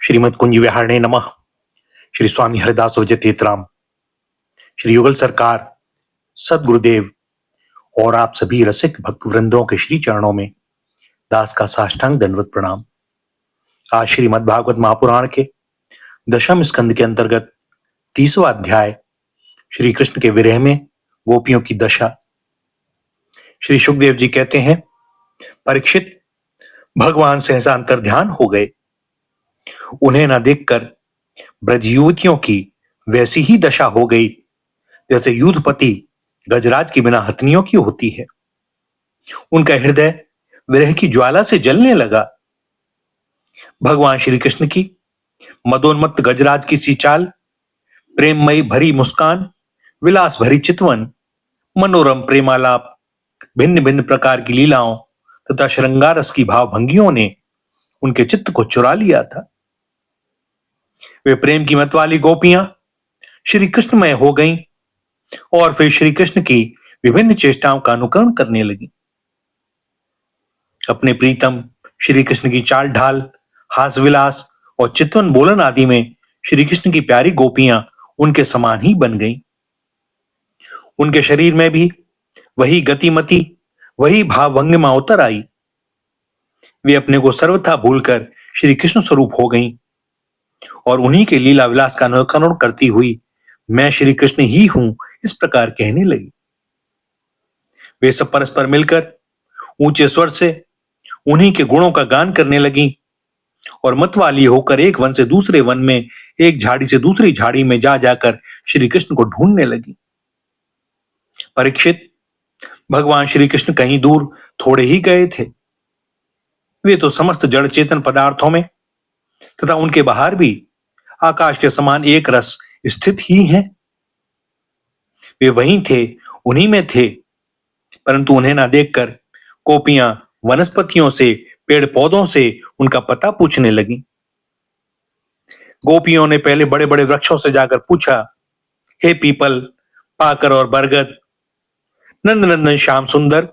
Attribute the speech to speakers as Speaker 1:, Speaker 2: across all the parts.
Speaker 1: श्रीमद कुंज विहारणे नमः। श्री स्वामी हरिदास विजय तीर्थराम, श्री युगल सरकार, सदगुरुदेव और आप सभी रसिक भक्त वृंदों के श्री चरणों में दास का साष्टांग दंडवत प्रणाम। आज श्रीमद् भागवत महापुराण के दशम स्कंद के अंतर्गत 30वां अध्याय श्री कृष्ण के विरह में गोपियों की दशा। श्री सुखदेव जी कहते हैं, परीक्षित, भगवान सहसा अंतर्ध्यान हो गए। उन्हें न देखकर ब्रज युवतियों की वैसी ही दशा हो गई जैसे युद्धपति गजराज के बिना हथनियों की होती है। उनका हृदय विरह की ज्वाला से जलने लगा। भगवान श्री कृष्ण की मदोन्मत्त गजराज की सी चाल, प्रेममयी भरी मुस्कान, विलास भरी चितवन, मनोरम प्रेमालाप, भिन्न भिन्न प्रकार की लीलाओं तथा श्रृंगारस की भावभंगियों ने उनके चित्त को चुरा लिया था। वे प्रेम की मत वाली गोपियां श्री कृष्णमय हो गईं और फिर श्री कृष्ण की विभिन्न चेष्टाओं का अनुकरण करने लगी। अपने प्रीतम श्री कृष्ण की चाल ढाल, हास विलास और चितवन बोलन आदि में श्री कृष्ण की प्यारी गोपियां उनके समान ही बन गईं। उनके शरीर में भी वही गतिमति, वही भावभंगिमा उतर आई। वे अपने को सर्वथा भूलकर श्री कृष्ण स्वरूप हो गईं और उन्हीं के लीला विलास का अनुकरण करती हुई मैं श्री कृष्ण ही हूं इस प्रकार कहने लगी। वे सब परस्पर मिलकर ऊंचे स्वर से उन्हीं के गुणों का गान करने लगी और मतवाली होकर एक वन से दूसरे वन में, एक झाड़ी से दूसरी झाड़ी में जा जाकर श्री कृष्ण को ढूंढने लगी। परीक्षित, भगवान श्री कृष्ण कहीं दूर थोड़े ही गए थे। वे तो समस्त जड़ चेतन पदार्थों में तथा उनके बाहर भी आकाश के समान एक रस स्थित ही हैं। वे वहीं थे, उन्हीं में थे, परंतु उन्हें ना देखकर गोपियां वनस्पतियों से, पेड़ पौधों से उनका पता पूछने लगी। गोपियों ने पहले बड़े बड़े वृक्षों से जाकर पूछा, हे पीपल, पाकर और बरगद, नंदनंदन श्याम सुंदर,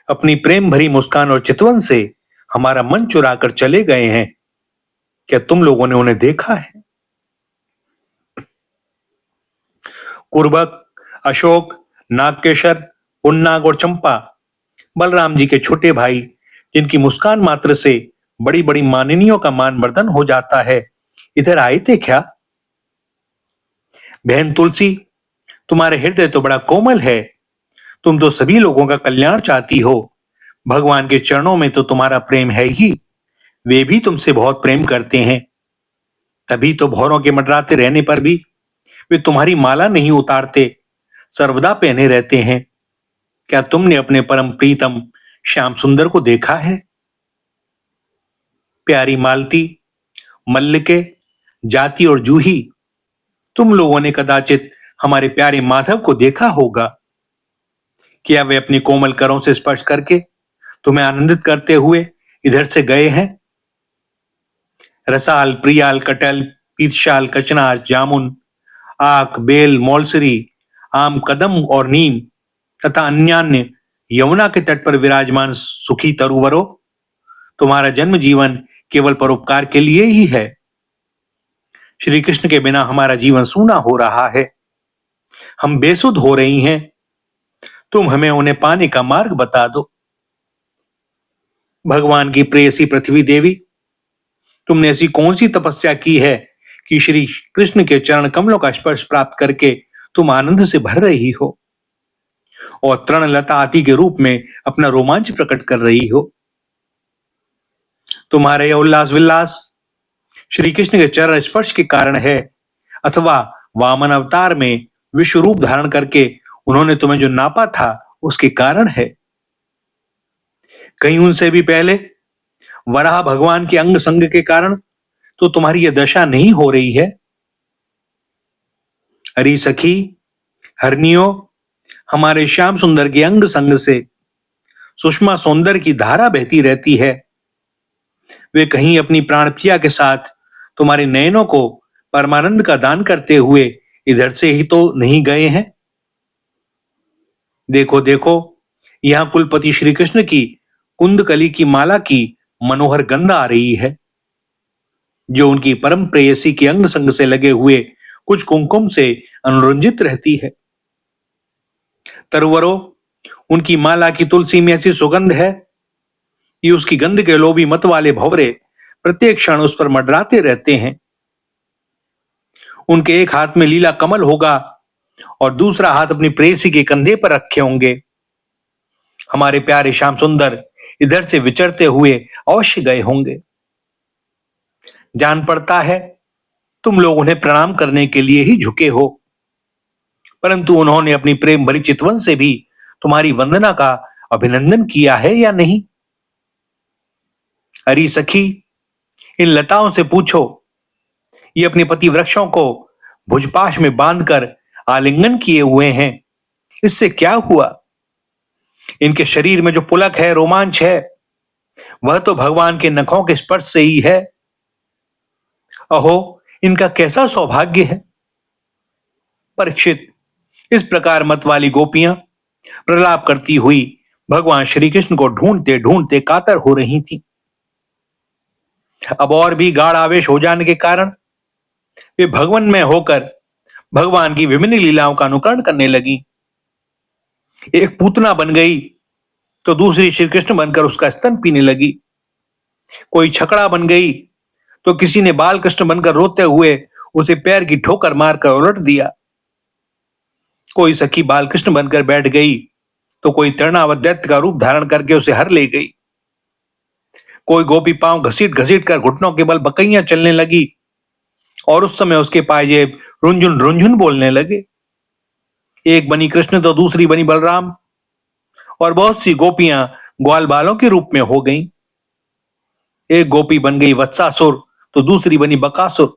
Speaker 1: अपनी प्रेम भरी मुस्कान और चितवन से हमारा मन चुरा कर चले गए हैं। क्या तुम लोगों ने उन्हें देखा है? कुर्बक, अशोक, नागकेशर, उन्नाग और चंपा, बलराम जी के छोटे भाई, जिनकी मुस्कान मात्र से बड़ी बड़ी मानिनियों का मान मर्दन हो जाता है, इधर आए थे क्या? बहन तुलसी, तुम्हारे हृदय तो बड़ा कोमल है। तुम तो सभी लोगों का कल्याण चाहती हो। भगवान के चरणों में तो तुम्हारा प्रेम है ही। वे भी तुमसे बहुत प्रेम करते हैं। तभी तो भौरों के मंडराते रहने पर भी वे तुम्हारी माला नहीं उतारते, सर्वदा पहने रहते हैं। क्या तुमने अपने परम प्रीतम श्याम सुंदर को देखा है? प्यारी मालती, मल्लिके, जाति और जूही, तुम लोगों ने कदाचित हमारे प्यारे माधव को देखा होगा। क्या वे अपनी कोमल करों से स्पर्श करके तुम्हें आनंदित करते हुए इधर से गए हैं? रसाल, प्रियाल, कटल, पीतशाल, कचनार, जामुन, आक, बेल, मौलसरी, आम, कदम और नीम तथा अन्यान्य यमुना के तट पर विराजमान सुखी तरुवरो, तुम्हारा जन्म जीवन केवल परोपकार के लिए ही है। श्री कृष्ण के बिना हमारा जीवन सूना हो रहा है। हम बेसुध हो रही हैं। तुम हमें उन्हें पाने का मार्ग बता दो। भगवान की प्रेयसी पृथ्वी देवी, तुमने ऐसी कौन सी तपस्या की है कि श्री कृष्ण के चरण कमलों का स्पर्श प्राप्त करके तुम आनंद से भर रही हो और तृणलता आदि के रूप में अपना रोमांच प्रकट कर रही हो? तुम्हारे यह उल्लास विलास श्री कृष्ण के चरण स्पर्श के कारण है अथवा वामन अवतार में विश्व रूप धारण करके उन्होंने तुम्हें जो नापा था उसके कारण है? कहीं उनसे भी पहले वराह भगवान के अंग संग के कारण तो तुम्हारी यह दशा नहीं हो रही है। अरे सखी, हरनियो, हमारे श्याम सुंदर के अंग संग से सुषमा सौंदर्य की धारा बहती रहती है। वे कहीं अपनी प्राण प्रिया के साथ तुम्हारे नयनों को परमानंद का दान करते हुए इधर से ही तो नहीं गए हैं? देखो देखो, यहां कुलपति श्री कृष्ण की कुंदकली की माला की मनोहर गंध आ रही है। जो उनकी परम प्रेयसी के अंग संग से लगे हुए कुछ कुमकुम से अनुरंजित रहती है। तरुवरों, उनकी माला की तुलसी में ऐसी सुगंध है कि उसकी गंध के लोभी मत वाले भंवरे प्रत्येक क्षण उस पर मंडराते रहते हैं। उनके एक हाथ में लीला कमल होगा और दूसरा हाथ अपनी प्रेयसी के कंधे पर रखे होंगे। हमारे प्यारे श्याम सुंदर इधर से विचरते हुए अवश्य गए होंगे। जान पड़ता है तुम लोग उन्हें प्रणाम करने के लिए ही झुके हो, परंतु उन्होंने अपनी प्रेम भरी चितवन से भी तुम्हारी वंदना का अभिनंदन किया है या नहीं? अरे सखी, इन लताओं से पूछो, ये अपने पति वृक्षों को भुजपाश में बांधकर आलिंगन किए हुए हैं, इससे क्या हुआ? इनके शरीर में जो पुलक है, रोमांच है, वह तो भगवान के नखों के स्पर्श से ही है। अहो, इनका कैसा सौभाग्य है। परीक्षित, इस प्रकार मत वाली गोपियां प्रलाप करती हुई भगवान श्री कृष्ण को ढूंढते ढूंढते कातर हो रही थी। अब और भी गाढ़ आवेश हो जाने के कारण वे भगवन में होकर भगवान की विभिन्न लीलाओं का अनुकरण करने लगी। एक पूतना बन गई तो दूसरी श्री कृष्ण बनकर उसका स्तन पीने लगी। कोई छकड़ा बन गई तो किसी ने बाल कृष्ण बनकर रोते हुए उसे पैर की ठोकर मारकर उलट दिया। कोई सखी बाल कृष्ण बनकर बैठ गई तो कोई तृणावत दैत्य का रूप धारण करके उसे हर ले गई। कोई गोपी पांव घसीट घसीट कर घुटनों के बल बकैयां चलने लगी और उस समय उसके पायजेब रुंझुन रुंझुन बोलने लगे। एक बनी कृष्ण तो दूसरी बनी बलराम और बहुत सी गोपियां ग्वाल बालों के रूप में हो गईं। एक गोपी बन गई वत्सासुर तो दूसरी बनी बकासुर।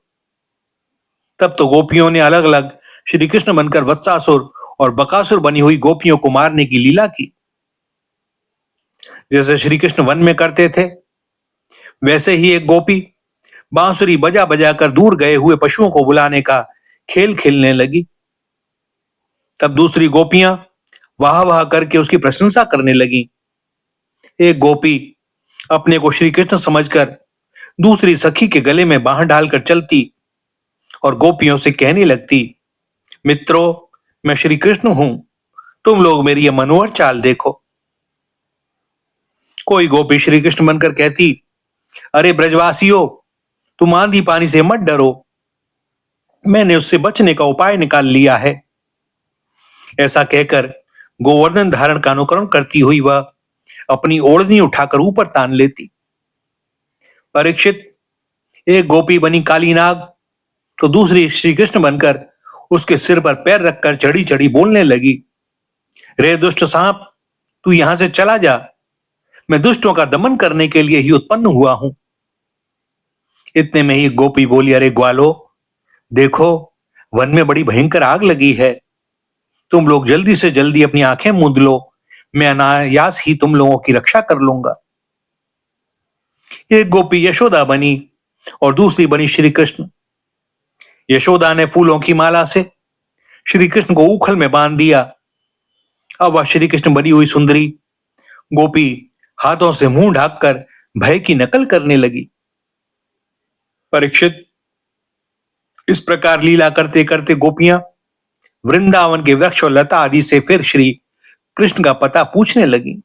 Speaker 1: तब तो गोपियों ने अलग अलग श्री कृष्ण बनकर वत्सासुर और बकासुर बनी हुई गोपियों को मारने की लीला की। जैसे श्री कृष्ण वन में करते थे, वैसे ही एक गोपी बांसुरी बजा बजा कर दूर गए हुए पशुओं को बुलाने का खेल खेलने लगी। तब दूसरी गोपियां वाह वाह करके उसकी प्रशंसा करने लगी। एक गोपी अपने को श्री कृष्ण समझकर दूसरी सखी के गले में बांह डालकर चलती और गोपियों से कहने लगती, मित्रों, मैं श्री कृष्ण हूं, तुम लोग मेरी यह मनोहर चाल देखो। कोई गोपी श्री कृष्ण बनकर कहती, अरे ब्रजवासियों, तुम आंधी पानी से मत डरो, मैंने उससे बचने का उपाय निकाल लिया है। ऐसा कहकर गोवर्धन धारण का अनुकरण करती हुई वह अपनी ओढ़नी उठाकर ऊपर तान लेती। परीक्षित, एक गोपी बनी काली नाग तो दूसरी श्री कृष्ण बनकर उसके सिर पर पैर रखकर चढ़ी चढ़ी बोलने लगी, रे दुष्ट सांप, तू यहां से चला जा, मैं दुष्टों का दमन करने के लिए ही उत्पन्न हुआ हूं। इतने में ही गोपी बोली, अरे ग्वालो, देखो वन में बड़ी भयंकर आग लगी है, तुम लोग जल्दी से जल्दी अपनी आंखें मूंद लो, मैं अनायास ही तुम लोगों की रक्षा कर लूंगा। एक गोपी यशोदा बनी और दूसरी बनी श्री कृष्ण। यशोदा ने फूलों की माला से श्री कृष्ण को उखल में बांध दिया। अब वह श्री कृष्ण बनी हुई सुंदरी गोपी हाथों से मुंह ढककर भय की नकल करने लगी। परीक्षित, इस प्रकार लीला करते करते गोपियां वृंदावन के वृक्ष और लता आदि से फिर श्री कृष्ण का पता पूछने लगी।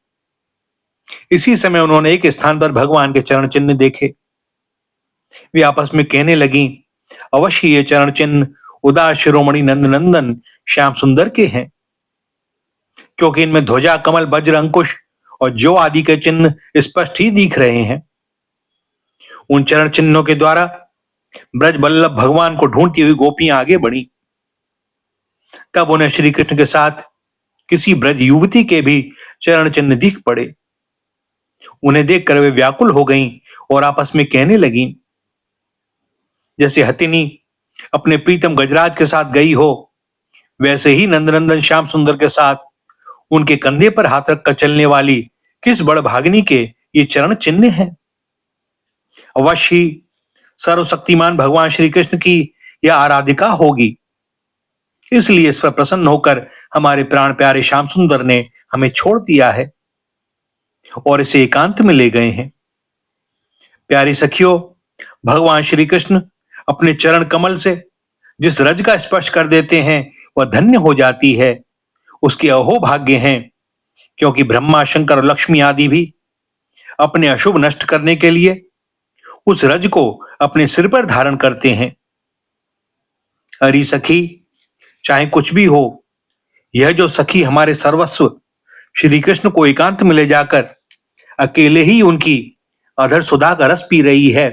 Speaker 1: इसी समय उन्होंने एक स्थान पर भगवान के चरण चिन्ह देखे। वे आपस में कहने लगी, अवश्य ये चरण चिन्ह उदार शिरोमणि नंद नंदन श्याम सुंदर के हैं, क्योंकि इनमें ध्वजा, कमल, वज्र, अंकुश और जो आदि के चिन्ह स्पष्ट ही दिख रहे हैं। उन चरण चिन्हों के द्वारा ब्रज बल्लभ भगवान को ढूंढती हुई गोपियां आगे बढ़ी। तब उन्हें श्री कृष्ण के साथ किसी ब्रज युवती के भी चरण चिन्ह दिख पड़े। उन्हें देखकर वे व्याकुल हो गईं और आपस में कहने लगीं, जैसे हथिनी अपने प्रीतम गजराज के साथ गई हो, वैसे ही नंदनंदन श्याम सुंदर के साथ उनके कंधे पर हाथ रखकर चलने वाली किस बड़ भागिनी के ये चरण चिन्ह हैं। अवश्य सर्वशक्तिमान भगवान श्री कृष्ण की यह आराधिका होगी, इसलिए इस पर प्रसन्न होकर हमारे प्राण प्यारे श्याम सुंदर ने हमें छोड़ दिया है और इसे एकांत में ले गए हैं। प्यारी सखियों, भगवान श्री कृष्ण अपने चरण कमल से जिस रज का स्पर्श कर देते हैं वह धन्य हो जाती है, उसके अहोभाग्य हैं, क्योंकि ब्रह्मा शंकर और लक्ष्मी आदि भी अपने अशुभ नष्ट करने के लिए उस रज को अपने सिर पर धारण करते हैं। अरी सखी, चाहे कुछ भी हो, यह जो सखी हमारे सर्वस्व श्री कृष्ण को एकांत में ले जाकर अकेले ही उनकी अधर सुधा का रस पी रही है,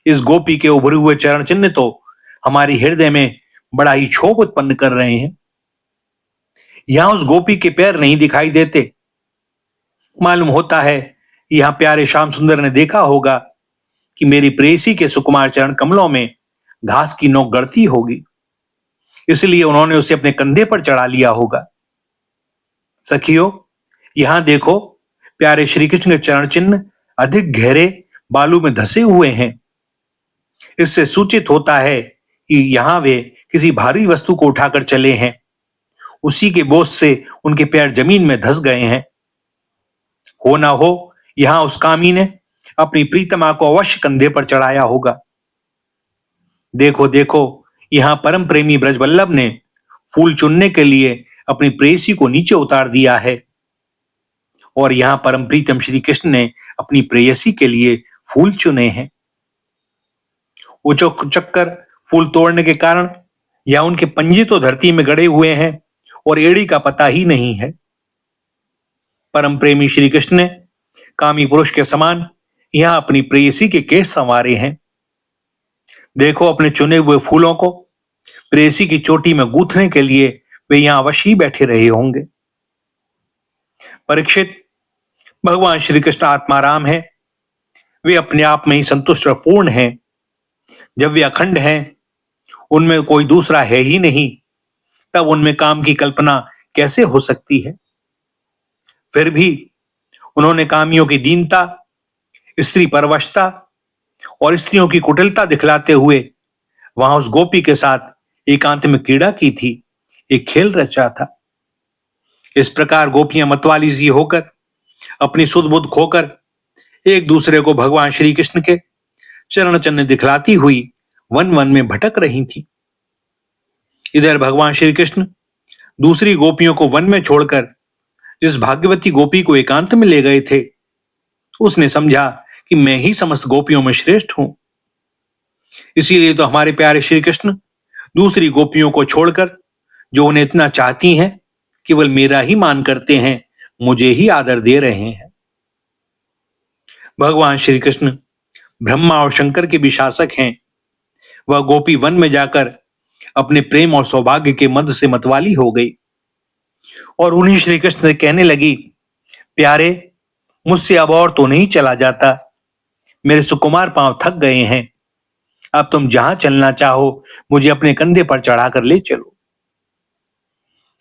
Speaker 1: इस गोपी के उभरे हुए चरण चिन्ह तो हमारे हृदय में बड़ा ही क्षोभ उत्पन्न कर रहे हैं। यहां उस गोपी के पैर नहीं दिखाई देते। मालूम होता है यहां प्यारे श्याम सुंदर ने देखा होगा कि मेरी प्रेयसी के सुकुमार चरण कमलों में घास की नोक गड़ती होगी, इसलिए उन्होंने उसे अपने कंधे पर चढ़ा लिया होगा। सखियों, यहां देखो, प्यारे श्री कृष्ण के चरण चिन्ह अधिक गहरे बालू में धसे हुए हैं। इससे सूचित होता है कि यहां वे किसी भारी वस्तु को उठाकर चले हैं, उसी के बोझ से उनके पैर जमीन में धस गए हैं। हो ना हो यहां उस कामी ने अपनी प्रीतमा को अवश्य कंधे पर चढ़ाया होगा। देखो देखो, यहां परम प्रेमी ब्रजवल्लभ ने फूल चुनने के लिए अपनी प्रेयसी को नीचे उतार दिया है, और यहां परम प्रीतम श्री कृष्ण ने अपनी प्रेयसी के लिए फूल चुने हैं। वो चक्कर फूल तोड़ने के कारण या उनके पंजे तो धरती में गड़े हुए हैं और एड़ी का पता ही नहीं है। परम प्रेमी श्री कृष्ण ने कामी पुरुष के समान यहां अपनी प्रेयसी के केस संवारे हैं। देखो, अपने चुने हुए फूलों को प्रेयसी की चोटी में गूंथने के लिए वे यहां अवश्य ही बैठे रहे होंगे। परीक्षित, भगवान श्री कृष्ण आत्माराम है, वे अपने आप में ही संतुष्ट और पूर्ण हैं। जब वे अखंड हैं, उनमें कोई दूसरा है ही नहीं, तब उनमें काम की कल्पना कैसे हो सकती है। फिर भी उन्होंने कामियों की दीनता, स्त्री परवशता और स्त्रियों की कुटिलता दिखलाते हुए वहां उस गोपी के साथ एकांत में क्रीड़ा की थी, एक खेल रचा था। इस प्रकार गोपियां मतवाली सी होकर, अपनी सुध बुध खोकर एक दूसरे को भगवान श्री कृष्ण के चरण चिन्ह दिखलाती हुई वन वन में भटक रही थी। इधर भगवान श्री कृष्ण दूसरी गोपियों को वन में छोड़कर जिस भाग्यवती गोपी को एकांत में ले गए थे, उसने समझा कि मैं ही समस्त गोपियों में श्रेष्ठ हूं। इसीलिए तो हमारे प्यारे श्री कृष्ण दूसरी गोपियों को छोड़कर, जो उन्हें इतना चाहती हैं, केवल मेरा ही मान करते हैं, मुझे ही आदर दे रहे हैं। भगवान श्री कृष्ण ब्रह्मा और शंकर के भी शासक हैं। वह गोपी वन में जाकर अपने प्रेम और सौभाग्य के मद से मतवाली हो गई और उन्हीं श्री कृष्ण से कहने लगी, प्यारे, मुझसे अब और तो नहीं चला जाता, मेरे सुकुमार पांव थक गए हैं, अब तुम जहां चलना चाहो मुझे अपने कंधे पर चढ़ाकर ले चलो।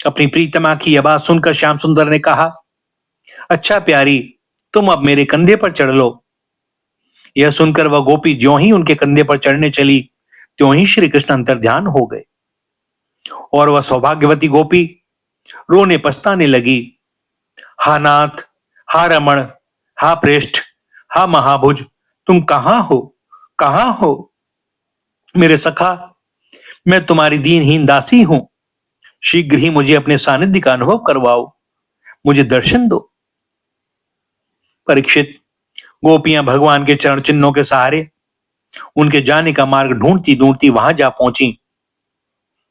Speaker 1: अपनी प्रीतमा की यह बात सुनकर श्याम सुंदर ने कहा, अच्छा प्यारी, तुम अब मेरे कंधे पर चढ़ लो। यह सुनकर वह गोपी ज्यों ही उनके कंधे पर चढ़ने चली, त्यों ही श्री कृष्ण अंतर्ध्यान हो गए और वह सौभाग्यवती गोपी रोने पछताने लगी। हा नाथ, हा रमण, हा प्रेष्ठ, हा महाभुज, तुम कहां हो, कहां हो? मेरे सखा, मैं तुम्हारी दीनहीन दासी हूं, शीघ्र ही मुझे अपने सानिध्य का अनुभव करवाओ, मुझे दर्शन दो। परीक्षित, गोपियां भगवान के चरण चिन्हों के सहारे उनके जाने का मार्ग ढूंढती ढूंढती वहां जा पहुंची।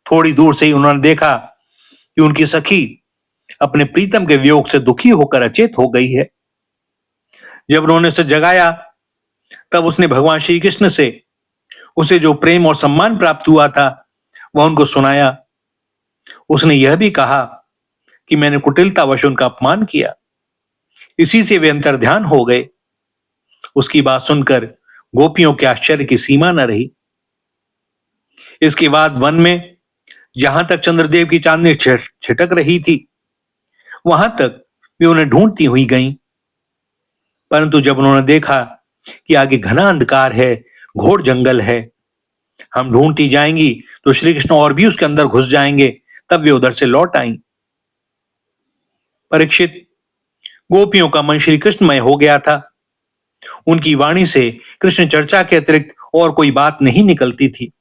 Speaker 1: थोड़ी दूर से ही उन्होंने देखा कि उनकी सखी अपने प्रीतम के वियोग से दुखी होकर अचेत हो गई है। जब उन्होंने उसे जगाया, तब उसने भगवान श्री कृष्ण से उसे जो प्रेम और सम्मान प्राप्त हुआ था वह उनको सुनाया। उसने यह भी कहा कि मैंने कुटिलतावश उनका अपमान किया, इसी से वे अंतर्ध्यान हो गए। उसकी बात सुनकर गोपियों के आश्चर्य की सीमा न रही। इसके बाद वन में जहां तक चंद्रदेव की चांदनी छिटक रही थी, वहां तक वे उन्हें ढूंढती हुई गईं। परंतु जब उन्होंने देखा कि आगे घना अंधकार है, घोर जंगल है, हम ढूंढती जाएंगी तो श्री कृष्ण और भी उसके अंदर घुस जाएंगे, तब वे उधर से लौट आई। परीक्षित, गोपियों का मन श्री कृष्णमय हो गया था। उनकी वाणी से कृष्ण चर्चा के अतिरिक्त और कोई बात नहीं निकलती थी।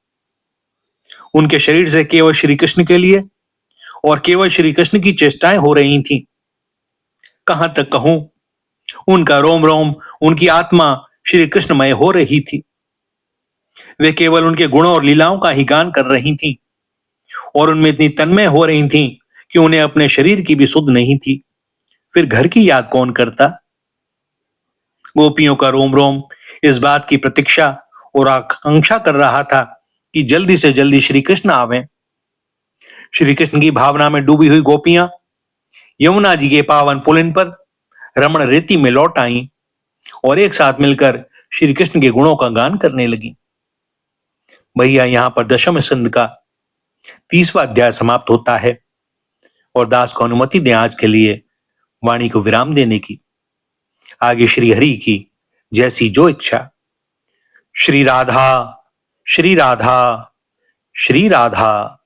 Speaker 1: उनके शरीर से केवल श्री कृष्ण के लिए और केवल श्री कृष्ण की चेष्टाएं हो रही थीं। कहां तक कहूं, उनका रोम रोम, उनकी आत्मा श्री कृष्णमय हो रही थी। वे केवल उनके गुणों और लीलाओं का ही गान कर रही थीं और उनमें इतनी तन्मय हो रही थीं कि उन्हें अपने शरीर की भी सुध नहीं थी। फिर घर की याद कौन करता? गोपियों का रोम रोम इस बात की प्रतीक्षा और आकांक्षा कर रहा था कि जल्दी से जल्दी श्री कृष्ण आवें। श्री कृष्ण की भावना में डूबी हुई गोपियां यमुना जी के पावन पुलिन पर रमण रेती में लौट आईं और एक साथ मिलकर श्री कृष्ण के गुणों का गान करने लगी। भैया, यहां पर दशम स्कंद का 30वां अध्याय समाप्त होता है और दास को अनुमति दें आज के लिए वाणी को विराम देने की। आगे श्री हरि की जैसी जो इच्छा। श्री राधा, श्री राधा, श्री राधा।